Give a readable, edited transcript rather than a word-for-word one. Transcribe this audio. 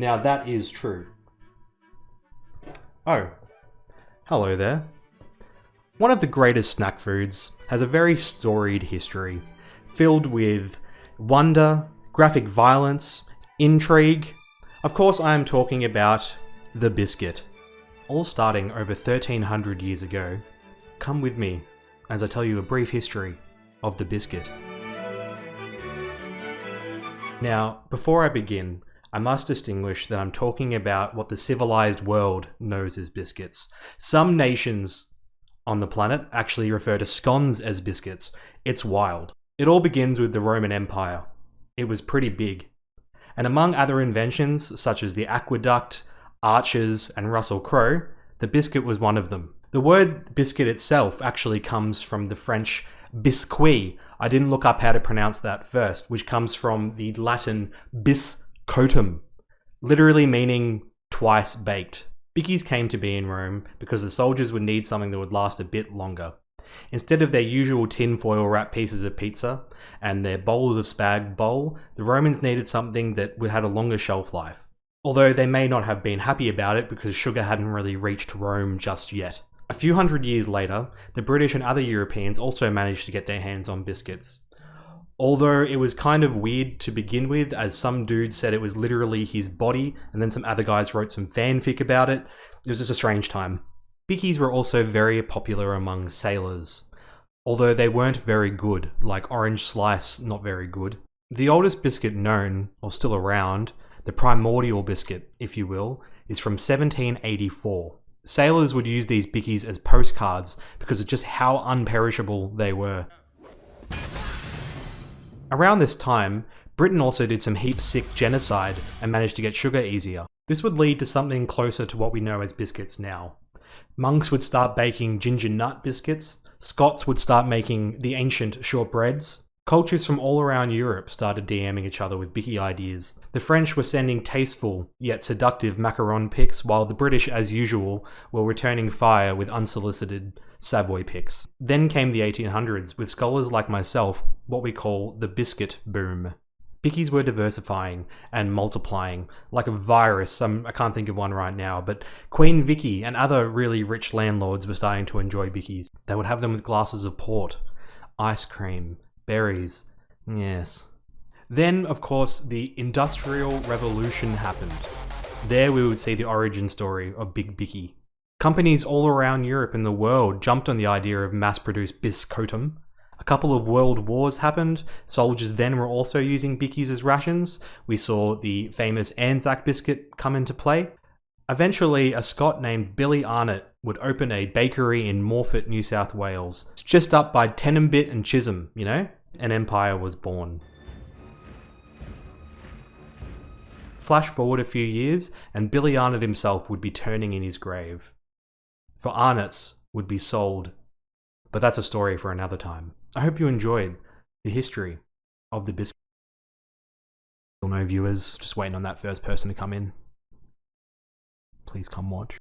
Now that is true. Oh, hello there. One of the greatest snack foods has a very storied history, filled with wonder, graphic violence, intrigue. Of course, I am talking about the biscuit. All starting over 1300 years ago. Come with me as I tell you a brief history of the biscuit. Now, before I begin, I must distinguish that I'm talking about what the civilized world knows as biscuits. Some nations on the planet actually refer to scones as biscuits. It's wild. It all begins with the Roman Empire. It was pretty big. And among other inventions, such as the aqueduct, arches, and Russell Crowe, the biscuit was one of them. The word biscuit itself actually comes from the French biscuit. I didn't look up how to pronounce that first, which comes from the Latin bis cotum, literally meaning twice baked. Bickies came to be in Rome because the soldiers would need something that would last a bit longer. Instead of their usual tin-foil wrapped pieces of pizza and their bowls of spag bowl, the Romans needed something that had a longer shelf life. Although they may not have been happy about it because sugar hadn't really reached Rome just yet. A few hundred years later, the British and other Europeans also managed to get their hands on biscuits. Although it was kind of weird to begin with, as some dude said it was literally his body, and then some other guys wrote some fanfic about it. It was just a strange time. Bickies were also very popular among sailors, although they weren't very good, like Orange Slice, not very good. The oldest biscuit known, or still around, the primordial biscuit, if you will, is from 1784. Sailors would use these bickies as postcards because of just how unperishable they were. Around this time, Britain also did some heap sick genocide and managed to get sugar easier. This would lead to something closer to what we know as biscuits now. Monks would start baking ginger nut biscuits, Scots would start making the ancient shortbreads. Cultures from all around Europe started DMing each other with bicky ideas. The French were sending tasteful yet seductive macaron pics, while the British, as usual, were returning fire with unsolicited Savoy pics. Then came the 1800s, with scholars like myself, what we call the Biscuit Boom. Bickies were diversifying and multiplying, like a virus. I can't think of one right now, but Queen Vicky and other really rich landlords were starting to enjoy bickies. They would have them with glasses of port, ice cream, berries, yes. Then, of course, the Industrial Revolution happened. There we would see the origin story of Big Bicky. Companies all around Europe and the world jumped on the idea of mass-produced biscotum. A couple of world wars happened. Soldiers then were also using bickies as rations. We saw the famous Anzac biscuit come into play. Eventually, a Scot named Billy Arnott would open a bakery in Morphett, New South Wales. It's just up by Tenenbit and Chisholm, you know? An empire was born. Flash forward a few years, and Billy Arnott himself would be turning in his grave. For Arnott's would be sold, but that's a story for another time. I hope you enjoyed the history of the biscuit. Still no viewers, just waiting on that first person to come in. Please come watch.